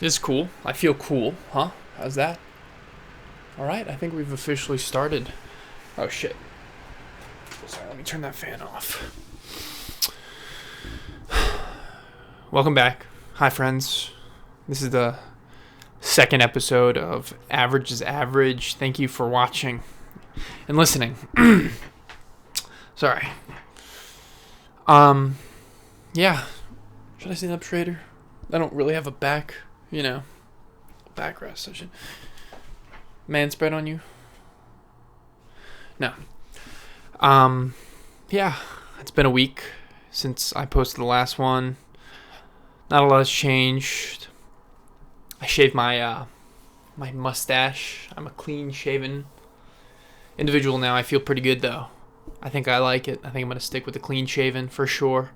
This is cool. I feel cool, huh? How's that? Alright, I think we've officially started. Oh shit. Sorry, let me turn that fan off. Welcome back. Hi, friends. This is the second episode of Average is Average. Thank you for watching and listening. Sorry. Yeah. Should I stand up straighter? I don't really have a back, backrest. I should man spread on you. No. Yeah. It's been a week since I posted the last one. Not a lot has changed. I shaved my my mustache. I'm a clean-shaven individual now. I feel pretty good though. I think I like it. I think I'm gonna stick with the clean-shaven for sure.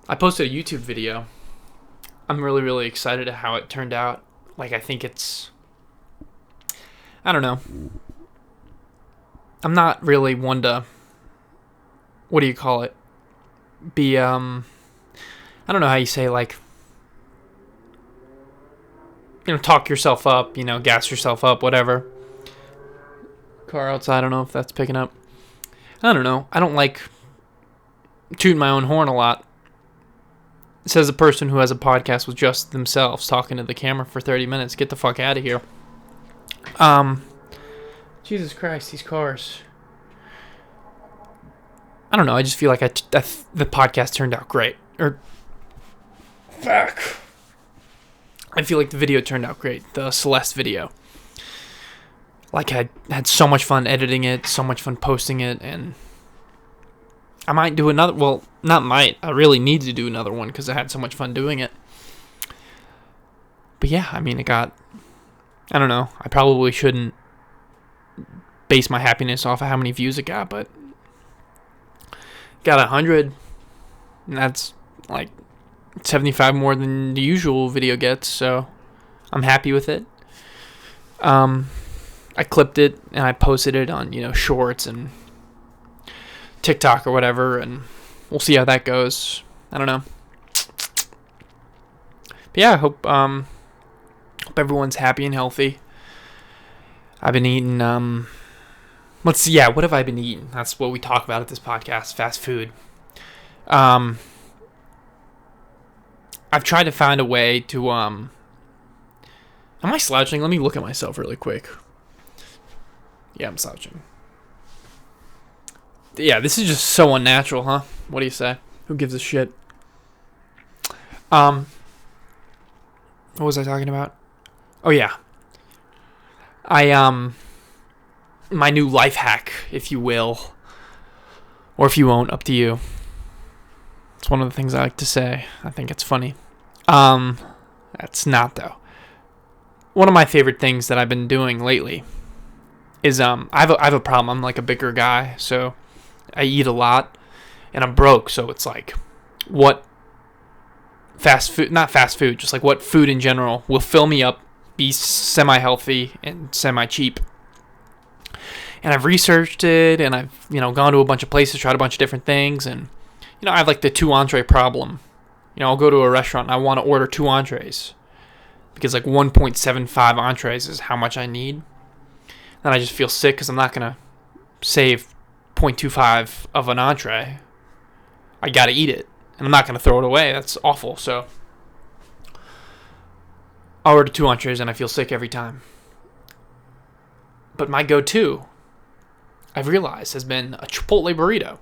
I posted a YouTube video. I'm really, really excited at how it turned out. Like, I think it's... I don't know. I'm not really one to... What do you call it? Be, I don't know how you say, like... talk yourself up, gas yourself up, whatever. Car outside, I don't know if that's picking up. I don't know. I don't like tooting my own horn a lot. Says a person who has a podcast with just themselves talking to the camera for 30 minutes. Get the fuck out of here. Jesus Christ, these cars. I don't know. I just feel like the podcast turned out great. Fuck. I feel like the video turned out great. The Celeste video. Like, I had so much fun editing it, so much fun posting it, and I might do another, well, not might, I really need to do another one because I had so much fun doing it. But yeah, I mean, it got, I don't know, I probably shouldn't base my happiness off of how many views it got, but it got 100, and that's like 75 more than the usual video gets, so I'm happy with it. I clipped it and I posted it on, Shorts and TikTok or whatever, and we'll see how that goes. I don't know. But yeah, I hope everyone's happy and healthy. I've been eating, what have I been eating? That's what we talk about at this podcast, fast food. I've tried to find a way to, am I slouching? Let me look at myself really quick. Yeah, I'm slouching. Yeah, this is just so unnatural, huh? What do you say? Who gives a shit? What was I talking about? Oh, yeah. My new life hack, if you will. Or if you won't, up to you. It's one of the things I like to say. I think it's funny. That's not, though. One of my favorite things that I've been doing lately is, I have a problem. I'm like a bigger guy, so I eat a lot, and I'm broke, so it's like, what not fast food, just like what food in general will fill me up, be semi-healthy, and semi-cheap. And I've researched it, and I've, gone to a bunch of places, tried a bunch of different things, and, I have like the 2 entree problem. I'll go to a restaurant, and I want to order 2 entrees, because like 1.75 entrees is how much I need. And I just feel sick because I'm not going to save 0.25 of an entree. I got to eat it. And I'm not going to throw it away. That's awful. So I order 2 entrees and I feel sick every time. But my go-to, I've realized, has been a Chipotle burrito.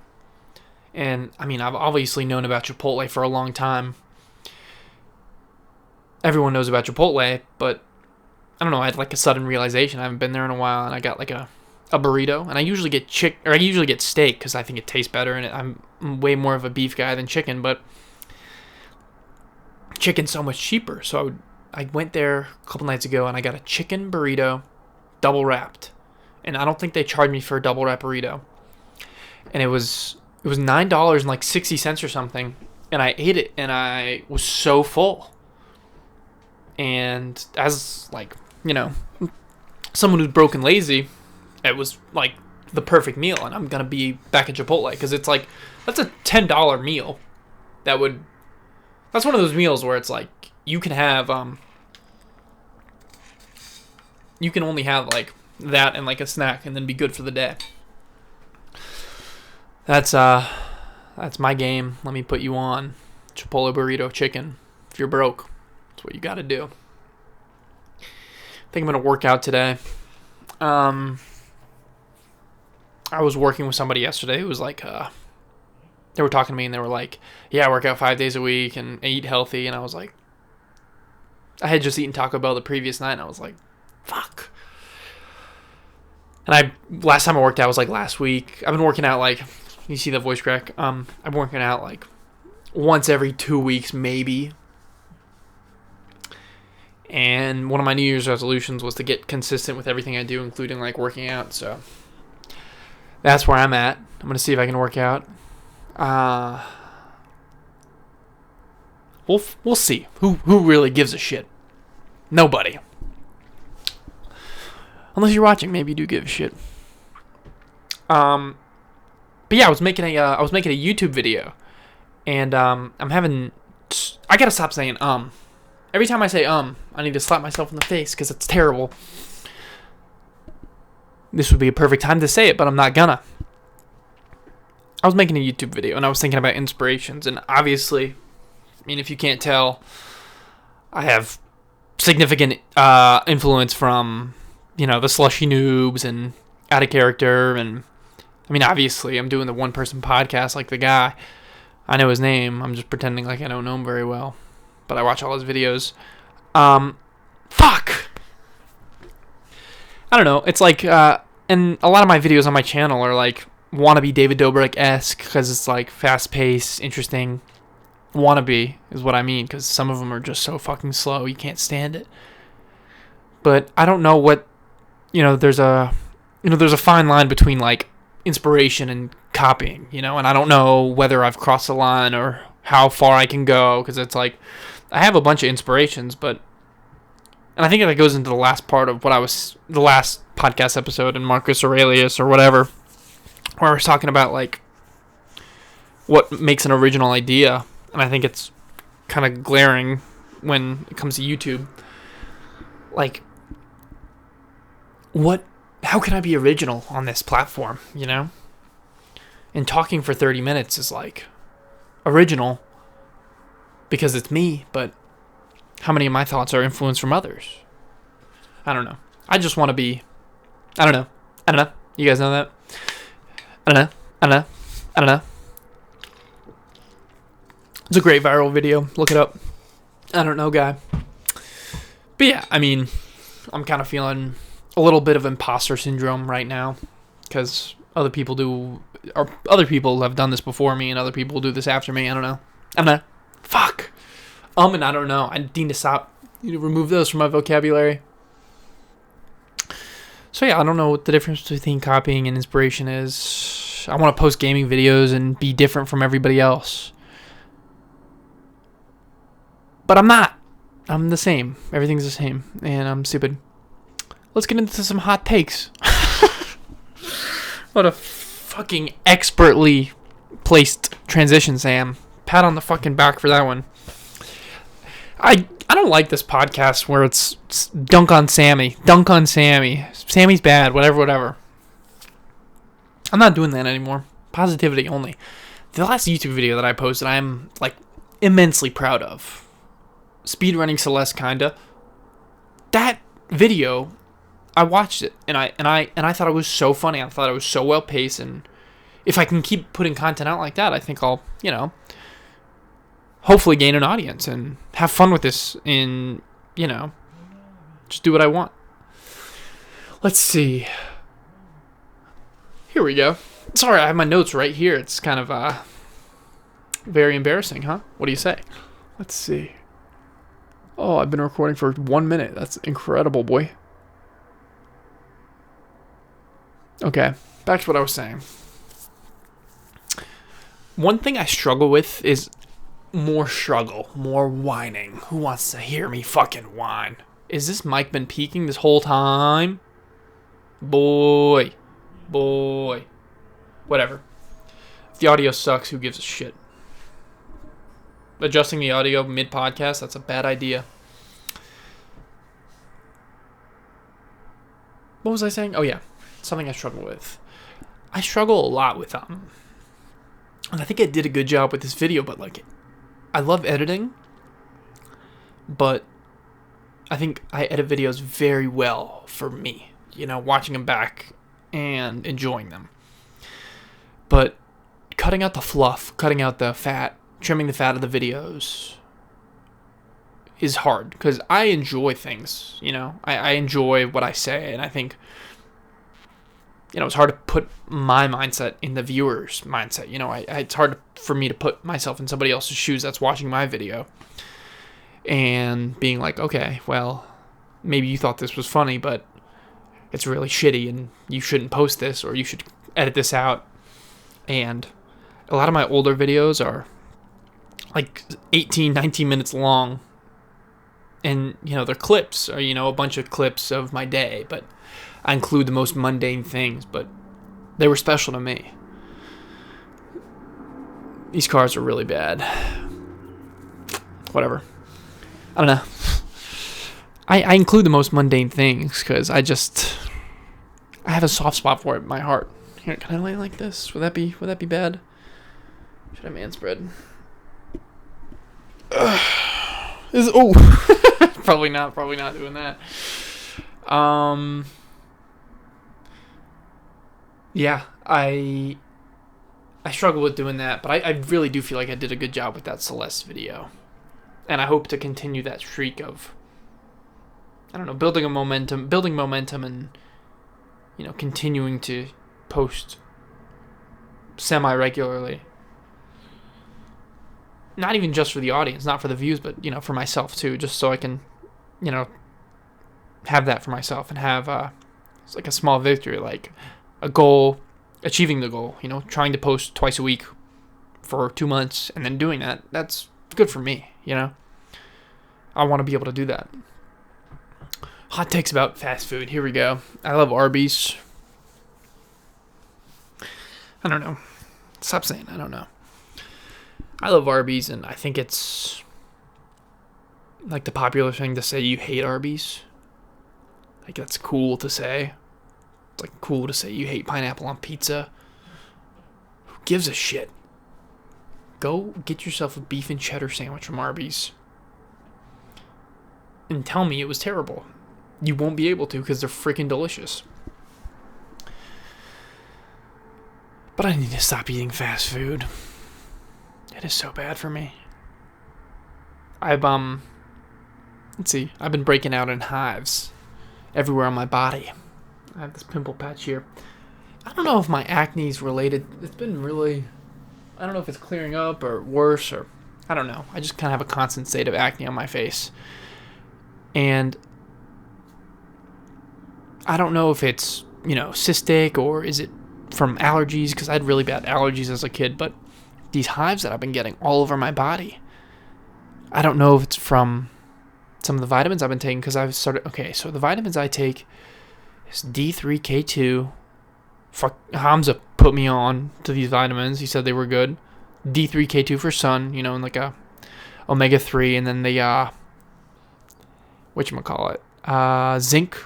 And, I mean, I've obviously known about Chipotle for a long time. Everyone knows about Chipotle, but I don't know, I had like a sudden realization. I haven't been there in a while, and I got like a burrito, and I usually get steak because I think it tastes better, and I'm way more of a beef guy than chicken, but chicken's so much cheaper. So I went there a couple nights ago, and I got a chicken burrito, double wrapped, and I don't think they charged me for a double wrap burrito, and it was $9 and like 60 cents or something, and I ate it, and I was so full. And as like, someone who's broke and lazy, it was like the perfect meal, and I'm gonna be back at Chipotle because it's like, that's a $10 meal. That's one of those meals where it's like, you can have you can only have like that and like a snack and then be good for the day. That's my game. Let me put you on Chipotle burrito chicken. If you're broke, that's what you got to do. I think I'm gonna work out today. I was working with somebody yesterday who was like, they were talking to me and they were like, yeah, I work out 5 days a week and eat healthy. And I was like, I had just eaten Taco Bell the previous night and I was like, fuck. And last time I worked out was like last week. I've been working out like, you see the voice crack? I've been working out like once every 2 weeks maybe. And one of my New Year's resolutions was to get consistent with everything I do, including like working out. So that's where I'm at. I'm gonna see if I can work out. We'll see. Who really gives a shit? Nobody. Unless you're watching, maybe you do give a shit. But yeah, I was making a YouTube video, and I gotta stop saying Every time I say I need to slap myself in the face because it's terrible. This would be a perfect time to say it, but I'm not gonna. I was making a YouTube video and I was thinking about inspirations, and obviously, I mean, if you can't tell, I have significant influence from, the Slushy Noobs and Out of Character, and I mean, obviously, I'm doing the one-person podcast like the guy. I know his name. I'm just pretending like I don't know him very well, but I watch all his videos. Fuck! I don't know. It's like, and a lot of my videos on my channel are like wannabe David Dobrik-esque because it's like fast-paced, interesting. Wannabe is what I mean, because some of them are just so fucking slow, you can't stand it. But I don't know what, there's a fine line between like inspiration and copying, and I don't know whether I've crossed the line or how far I can go, because it's like I have a bunch of inspirations, and I think that goes into the last part of the last podcast episode in Marcus Aurelius or whatever, where I was talking about like what makes an original idea, and I think it's kind of glaring when it comes to YouTube. Like, how can I be original on this platform, And talking for 30 minutes is like original because it's me, but how many of my thoughts are influenced from others? I don't know. I just want to be, I don't know. You guys know that? I don't know. It's a great viral video. Look it up. I don't know, guy. But yeah, I mean, I'm kind of feeling a little bit of imposter syndrome right now because other people have done this before me and other people do this after me. I don't know. Fuck. And I don't know. I need to stop. Remove those from my vocabulary. So yeah, I don't know what the difference between copying and inspiration is. I want to post gaming videos and be different from everybody else. But I'm not. I'm the same. Everything's the same. And I'm stupid. Let's get into some hot takes. What a fucking expertly placed transition, Sam. Pat on the fucking back for that one. I don't like this podcast where it's dunk on Sammy. Sammy's bad. Whatever. I'm not doing that anymore. Positivity only. The last YouTube video that I posted, I'm like immensely proud of. Speedrunning Celeste, kinda. That video, I watched it and I thought it was so funny. I thought it was so well paced, and if I can keep putting content out like that, I think I'll, hopefully gain an audience and have fun with this and, just do what I want. Let's see. Here we go. Sorry, I have my notes right here. It's kind of very embarrassing, huh? What do you say? Let's see. Oh, I've been recording for 1 minute. That's incredible, boy. Okay, back to what I was saying. One thing I struggle with is more whining. Who wants to hear me fucking whine? Is this mic been peaking this whole time? Boy. Whatever. If the audio sucks, who gives a shit? adjusting the audio mid-podcast, that's a bad idea. What was I saying? Oh, yeah. Something I struggle with. I struggle a lot with, and I think I did a good job with this video, but, like, I love editing, but I think I edit videos very well for me, watching them back and enjoying them. But cutting out the fluff, cutting out the fat, trimming the fat of the videos is hard because I enjoy things, I enjoy what I say, and I think, it's hard to put my mindset in the viewer's mindset. It's hard for me to put myself in somebody else's shoes that's watching my video and being like, okay, well, maybe you thought this was funny, but it's really shitty and you shouldn't post this, or you should edit this out. And a lot of my older videos are like 18, 19 minutes long. And, they're clips, or, a bunch of clips of my day, but I include the most mundane things, but they were special to me. These cars are really bad. Whatever. I don't know. I include the most mundane things because I have a soft spot for it in my heart. Here, can I lay like this? Would that be bad? Should I man spread? Probably not doing that. Yeah, I struggle with doing that, but I really do feel like I did a good job with that Celeste video. And I hope to continue that streak of, building momentum and, continuing to post semi-regularly. Not even just for the audience, not for the views, but, for myself too, just so I can, have that for myself and have it's like a small victory, like a goal, achieving the goal, trying to post twice a week for 2 months and then doing that. That's good for me, I want to be able to do that. Hot takes about fast food. Here we go. I love Arby's. I don't know. Stop saying I don't know. I love Arby's, and I think it's like the popular thing to say you hate Arby's. Like, that's cool to say. It's like cool to say you hate pineapple on pizza. Who gives a shit? Go get yourself a beef and cheddar sandwich from Arby's and tell me it was terrible. You won't be able to because they're freaking delicious. But I need to stop eating fast food. It is so bad for me. I've been breaking out in hives everywhere on my body. I have this pimple patch here. I don't know if my acne is related. It's been really, I don't know if it's clearing up or worse, or I don't know. I just kind of have a constant state of acne on my face. And I don't know if it's, cystic, or is it from allergies, because I had really bad allergies as a kid, but these hives that I've been getting all over my body, I don't know if it's from some of the vitamins I've been taking, because I've started, okay, so the vitamins I take is D3K2. Hamza put me on to these vitamins. He said they were good. D3K2 for sun, and like a omega-3, and then the, zinc,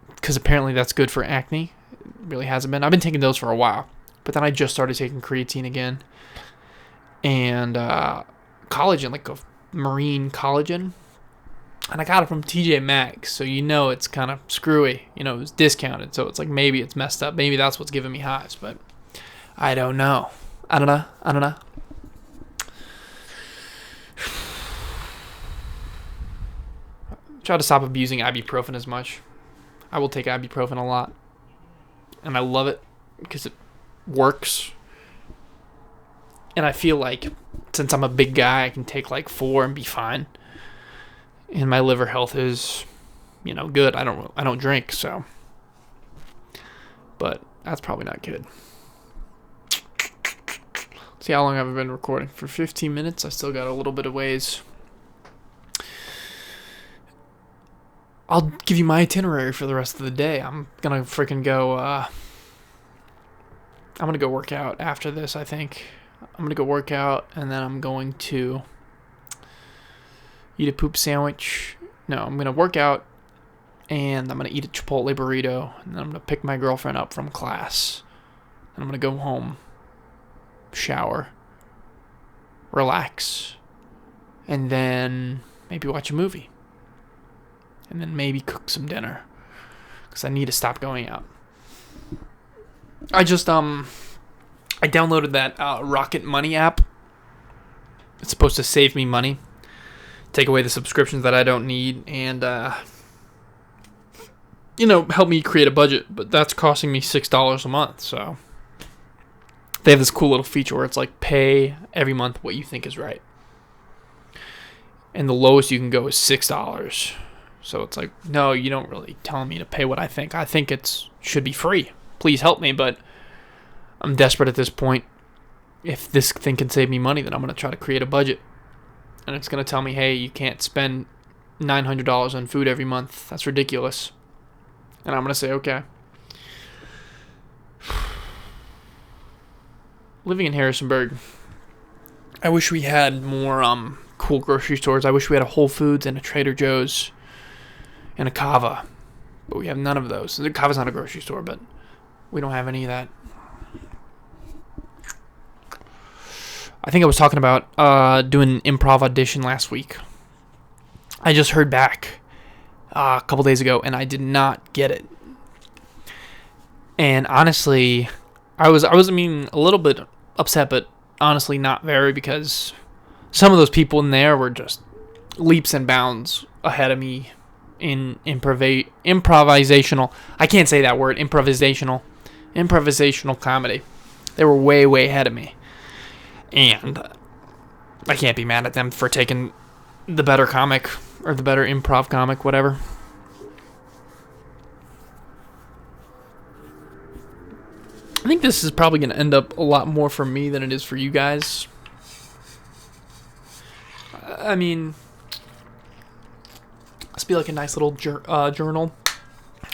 because apparently that's good for acne. It really hasn't been. I've been taking those for a while, but then I just started taking creatine again, and collagen, like a marine collagen, and I got it from TJ Maxx, so it's kind of screwy. It was discounted, so it's like maybe it's messed up. Maybe that's what's giving me hives, but I don't know. I don't know. Try to stop abusing ibuprofen as much. I will take ibuprofen a lot, and I love it because it works. And I feel like since I'm a big guy, I can take like 4 and be fine. And my liver health is, good. I don't drink, so. But that's probably not good. See how long I've been recording? For 15 minutes. I still got a little bit of ways. I'll give you my itinerary for the rest of the day. I'm gonna freaking go. I'm gonna go work out after this. I think I'm gonna go work out, and then I'm going to eat a poop sandwich. No, I'm going to work out, and I'm going to eat a Chipotle burrito, and then I'm going to pick my girlfriend up from class. And I'm going to go home, shower, relax, and then maybe watch a movie. And then maybe cook some dinner, because I need to stop going out. I downloaded that Rocket Money app. It's supposed to save me money, take away the subscriptions that I don't need, and help me create a budget. But that's costing me $6 a month. So they have this cool little feature where it's like pay every month what you think is right, and the lowest you can go is $6. So it's like, no, you don't really tell me to pay what I think. I think it should be free. Please help me, but I'm desperate at this point. If this thing can save me money, then I'm going to try to create a budget. And it's going to tell me, hey, you can't spend $900 on food every month. That's ridiculous. And I'm going to say, okay. Living in Harrisonburg, I wish we had more cool grocery stores. I wish we had a Whole Foods and a Trader Joe's and a Cava. But we have none of those. The Cava's not a grocery store, but we don't have any of that. I think I was talking about doing an improv audition last week. I just heard back a couple days ago, and I did not get it. And honestly, I was a little bit upset, but honestly not very, because some of those people in there were just leaps and bounds ahead of me in improvisational. I can't say that word. Improvisational comedy. They were way, way ahead of me. And I can't be mad at them for taking the better comic or the better improv comic, whatever. I think this is probably going to end up a lot more for me than it is for you guys. I mean, this be like a nice little journal,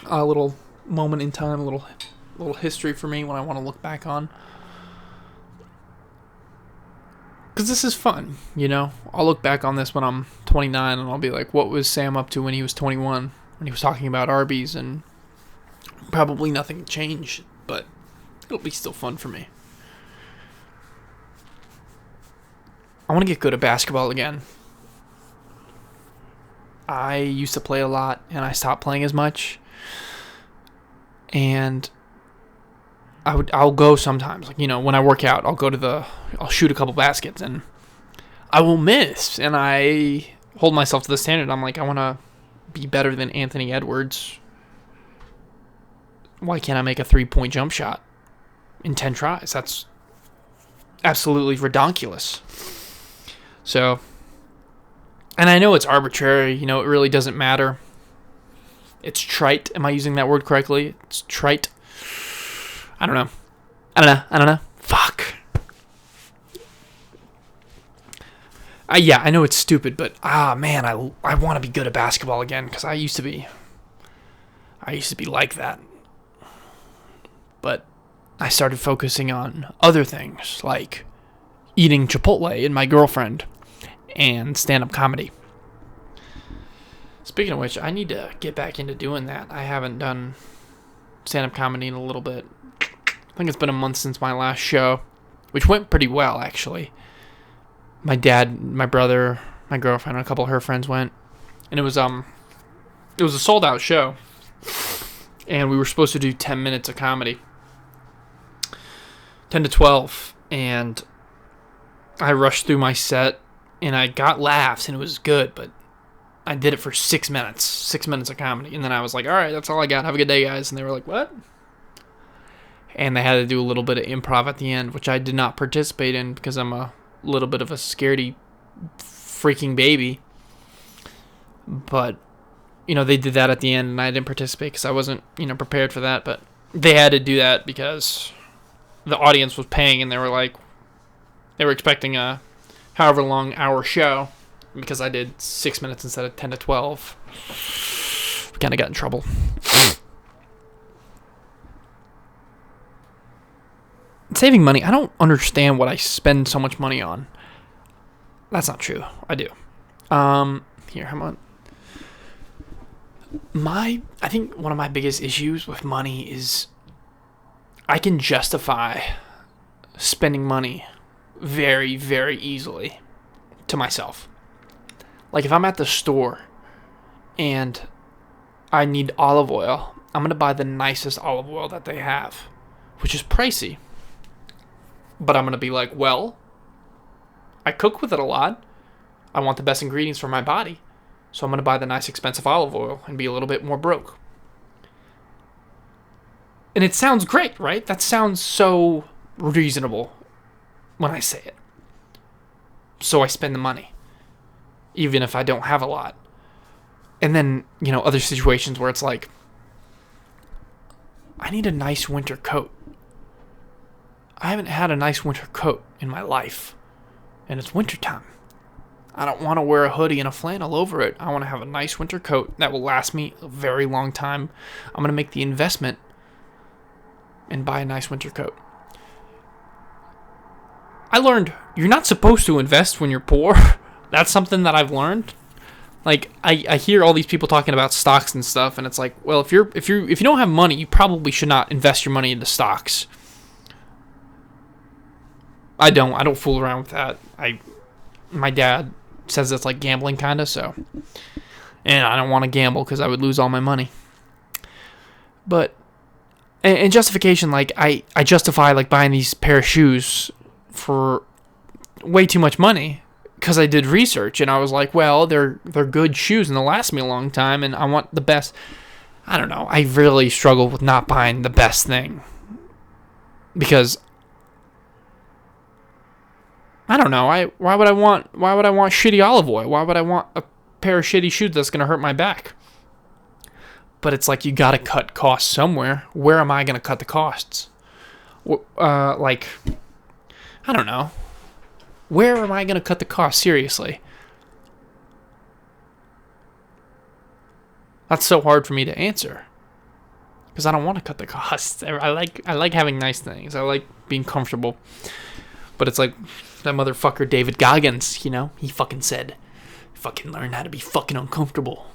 a little moment in time, a little history for me when I want to look back on. Because this is fun, I'll look back on this when I'm 29 and I'll be like, what was Sam up to when he was 21? When he was talking about Arby's, and probably nothing changed, but it'll be still fun for me. I want to get good at basketball again. I used to play a lot, and I stopped playing as much. And I'll go sometimes, when I work out, I'll shoot a couple baskets, and I will miss, and I hold myself to the standard. I'm like, I want to be better than Anthony Edwards. Why can't I make a 3-point jump shot in 10 tries? That's absolutely redonkulous. So, and I know it's arbitrary, it really doesn't matter. It's trite. Am I using that word correctly? It's trite. I don't know. Fuck. Yeah, I know it's stupid, but man, I want to be good at basketball again, because I used to be like that. But I started focusing on other things, like eating Chipotle and my girlfriend and stand-up comedy. Speaking of which, I need to get back into doing that. I haven't done stand-up comedy in a little bit. I think it's been a month since my last show, which went pretty well, actually. My dad, my brother, my girlfriend, and a couple of her friends went, and it was a sold-out show, and we were supposed to do 10 minutes of comedy, 10 to 12, and I rushed through my set, and I got laughs, and it was good, but I did it for 6 minutes of comedy, and then I was like, all right, that's all I got. Have a good day, guys. And they were like, what? And they had to do a little bit of improv at the end, which I did not participate in because I'm a little bit of a scaredy freaking baby. But, they did that at the end, and I didn't participate because I wasn't, prepared for that. But they had to do that because the audience was paying, and they were expecting a however long hour show. Because I did 6 minutes instead of 10 to 12. We kind of got in trouble. Saving money, I don't understand what I spend so much money on. That's not true. I do. Here, how about I think one of my biggest issues with money is I can justify spending money very, very easily to myself. Like if I'm at the store and I need olive oil, I'm going to buy the nicest olive oil that they have, which is pricey. But I'm going to be like, well, I cook with it a lot. I want the best ingredients for my body. So I'm going to buy the nice expensive olive oil and be a little bit more broke. And it sounds great, right? That sounds so reasonable when I say it. So I spend the money, even if I don't have a lot. And then, other situations where it's like, I need a nice winter coat. I haven't had a nice winter coat in my life. And it's wintertime. I don't want to wear a hoodie and a flannel over it. I want to have a nice winter coat that will last me a very long time. I'm going to make the investment and buy a nice winter coat. I learned you're not supposed to invest when you're poor. That's something that I've learned. Like I hear all these people talking about stocks and stuff, and it's like, well, if you don't have money, you probably should not invest your money into stocks. I don't fool around with that. My dad says it's like gambling kind of, so, and I don't want to gamble because I would lose all my money. But in justification, like I justify like buying these pair of shoes for way too much money because I did research and I was like, well, they're good shoes and they'll last me a long time and I want the best. I don't know. I really struggle with not buying the best thing because I don't know. Why would I want shitty olive oil? Why would I want a pair of shitty shoes that's gonna hurt my back? But it's like you gotta cut costs somewhere. Where am I gonna cut the costs? Like, I don't know. Where am I gonna cut the costs? Seriously, that's so hard for me to answer because I don't want to cut the costs. I like having nice things. I like being comfortable. But it's like that motherfucker David Goggins, he fucking said, fucking learn how to be fucking uncomfortable.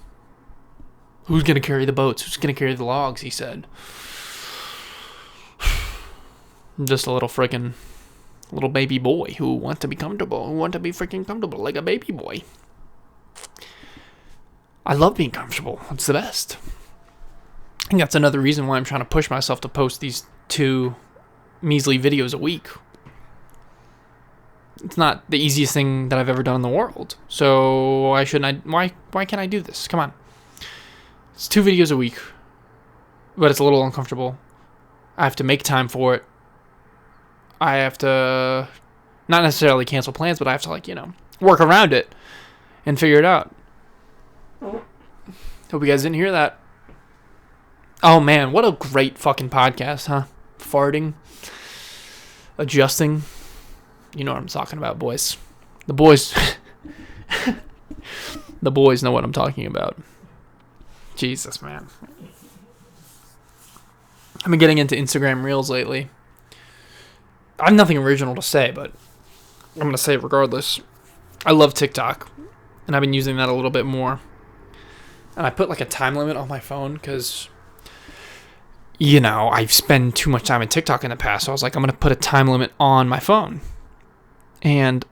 Who's going to carry the boats? Who's going to carry the logs? He said. I'm just a little baby boy who wants to be comfortable, who wants to be freaking comfortable like a baby boy. I love being comfortable. It's the best. I think that's another reason why I'm trying to push myself to post these 2 measly videos a week. It's not the easiest thing that I've ever done in the world. So why can't I do this? Come on. It's 2 videos a week. But it's a little uncomfortable. I have to make time for it. I have to not necessarily cancel plans, but I have to work around it and figure it out. Hope you guys didn't hear that. Oh man, what a great fucking podcast, huh? Farting. Adjusting. You know what I'm talking about, boys. The boys know what I'm talking about. Jesus, man. I've been getting into Instagram Reels lately. I have nothing original to say, but I'm going to say it regardless. I love TikTok, and I've been using that a little bit more. And I put like a time limit on my phone because, I've spent too much time in TikTok in the past. So I was like, I'm going to put a time limit on my phone. And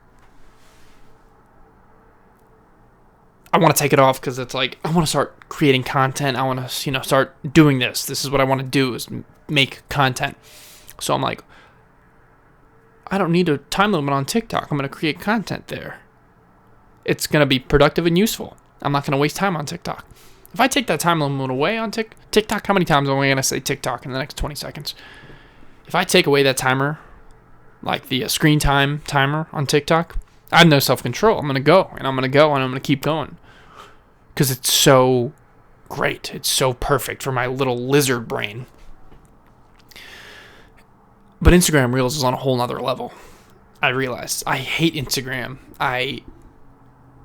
I want to take it off because it's like, I want to start creating content. I want to, start doing this. This is what I want to do is make content. So I'm like, I don't need a time limit on TikTok. I'm going to create content there. It's going to be productive and useful. I'm not going to waste time on TikTok. If I take that time limit away on TikTok, how many times am I going to say TikTok in the next 20 seconds? If I take away that timer, like the screen time timer on TikTok, I have no self-control. I'm going to go, and I'm going to keep going. Because it's so great. It's so perfect for my little lizard brain. But Instagram Reels is on a whole nother level. I realized. I hate Instagram.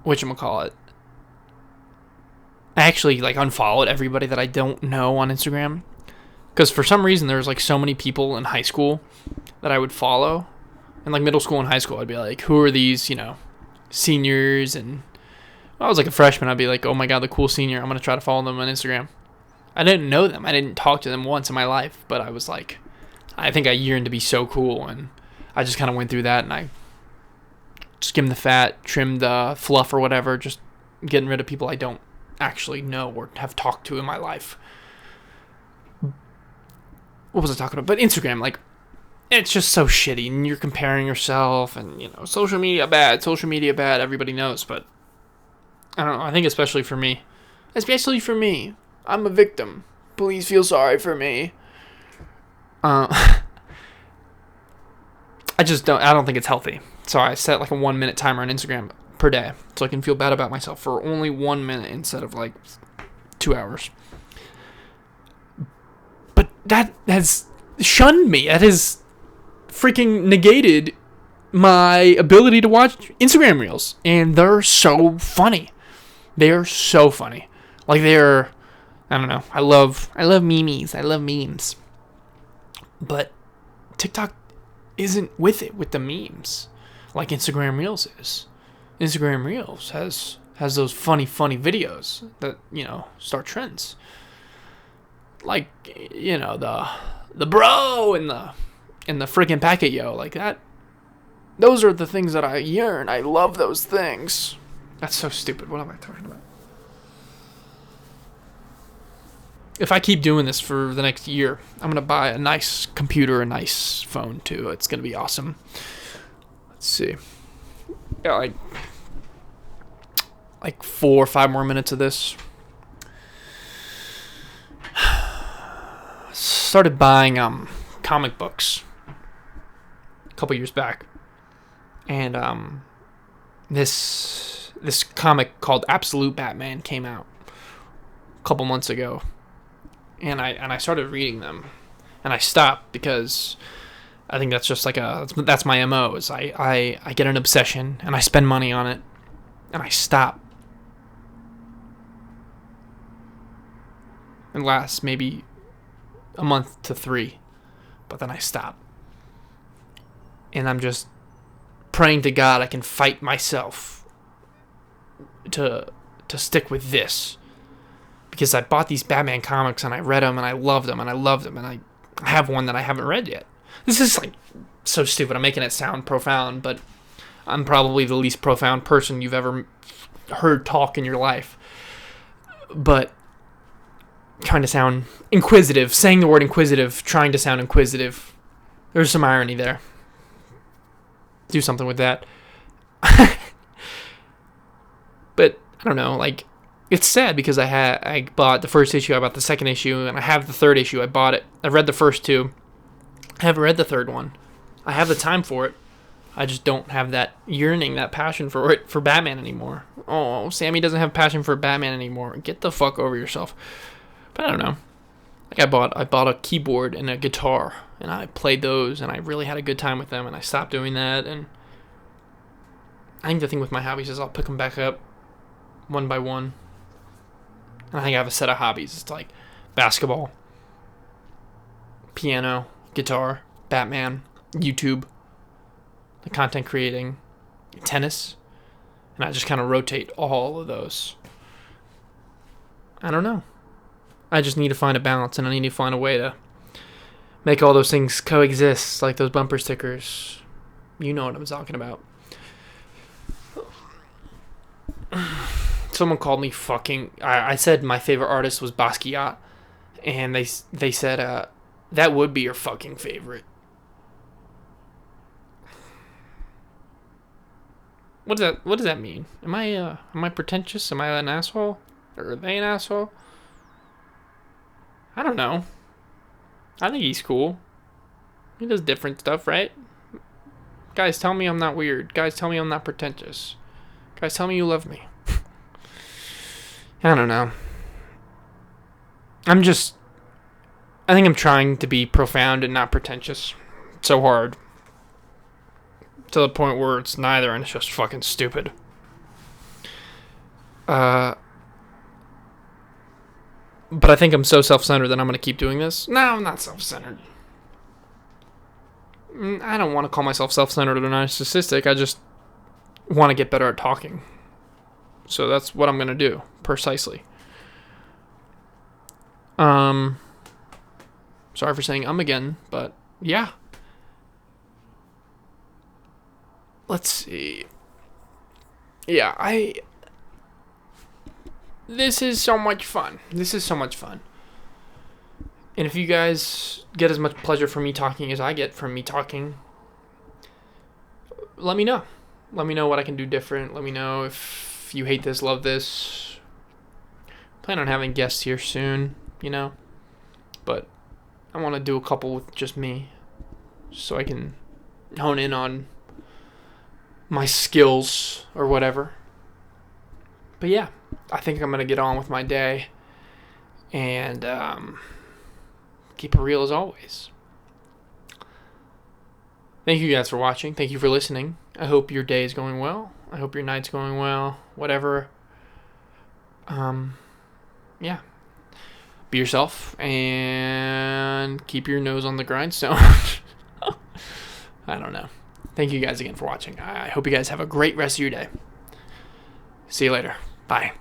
Whatchamacallit. I actually unfollowed everybody that I don't know on Instagram. Because for some reason there's so many people in high school that I would follow. And middle school and high school I'd be like, who are these, seniors and I was like a freshman, I'd be like, oh my god, the cool senior. I'm going to try to follow them on Instagram. I didn't know them. I didn't talk to them once in my life, but I was like, I think I yearned to be so cool, and I just kind of went through that, and I skimmed the fat, trimmed the fluff or whatever, just getting rid of people I don't actually know or have talked to in my life. What was I talking about? But Instagram, like, it's just so shitty, and you're comparing yourself, and, you know, social media bad, everybody knows, but I don't know, I think especially for me, I'm a victim. Please feel sorry for me. I don't think it's healthy. So I set like a 1 minute timer on Instagram per day, so I can feel bad about myself for only 1 minute instead of like 2 hours. But that has shunned me. That has freaking negated my ability to watch Instagram reels, and they're so funny. They are so funny. Like, they're, I don't know. I love memes. I love memes. But TikTok isn't with the memes like Instagram Reels is. Instagram Reels has those funny videos that, you know, start trends. Like, you know, the bro and the freaking packet yo, like that. Those are the things that I yearn. I love those things. That's so stupid. What am I talking about? If I keep doing this for the next year, I'm going to buy a nice computer, a nice phone too. It's going to be awesome. Let's see. Yeah, like 4 or 5 more minutes of this. Started buying comic books a couple years back. And this comic called Absolute Batman came out a couple months ago. And I started reading them, and I stopped because I think that's just like that's my MO. Is I get an obsession and I spend money on it, and I stop. It lasts maybe a month to 3, but then I stop. And I'm just praying to God I can fight myself to stick with this. Because I bought these Batman comics and I read them and I loved them and I have one that I haven't read yet. This is like so stupid. I'm making it sound profound, but I'm probably the least profound person you've ever heard talk in your life. But trying to sound inquisitive, saying the word inquisitive, trying to sound inquisitive. There's some irony there. Do something with that. But I don't know, like, it's sad because I bought the first issue, I bought the second issue, and I have the third issue. I bought it. I read the first 2. I haven't read the third one. I have the time for it. I just don't have that yearning, that passion for Batman anymore. Oh, Sammy doesn't have passion for Batman anymore. Get the fuck over yourself. But I don't know. Like, I bought a keyboard and a guitar, and I played those, and I really had a good time with them, and I stopped doing that. And I think the thing with my hobbies is I'll pick them back up one by one. And I think I have a set of hobbies. It's like basketball, piano, guitar, Batman, YouTube, the content creating, tennis, and I just kind of rotate all of those. I don't know. I just need to find a balance, and I need to find a way to make all those things coexist, like those bumper stickers. You know what I'm talking about. Someone called me fucking... I said my favorite artist was Basquiat, and they said, that would be your fucking favorite. What does that mean? Am I pretentious? Am I an asshole? Or are they an asshole? I don't know. I think he's cool. He does different stuff, right? Guys, tell me I'm not weird. Guys, tell me I'm not pretentious. Guys, tell me you love me. I don't know. I think I'm trying to be profound and not pretentious. It's so hard. To the point where it's neither and it's just fucking stupid. But I think I'm so self-centered that I'm going to keep doing this. No, I'm not self-centered. I don't want to call myself self-centered or narcissistic. I just want to get better at talking. So that's what I'm going to do, precisely. Sorry for saying again, but yeah. Let's see. Yeah, this is so much fun. And if you guys get as much pleasure from me talking as I get from me talking, let me know. Let me know what I can do different. Let me know if you hate this, love this. Plan on having guests here soon, But I want to do a couple with just me so I can hone in on my skills or whatever. But yeah, I think I'm going to get on with my day and keep it real as always. Thank you guys for watching. Thank you for listening. I hope your day is going well. I hope your night's going well. Whatever. Yeah. Be yourself and keep your nose on the grindstone. I don't know. Thank you guys again for watching. I hope you guys have a great rest of your day. See you later. Bye.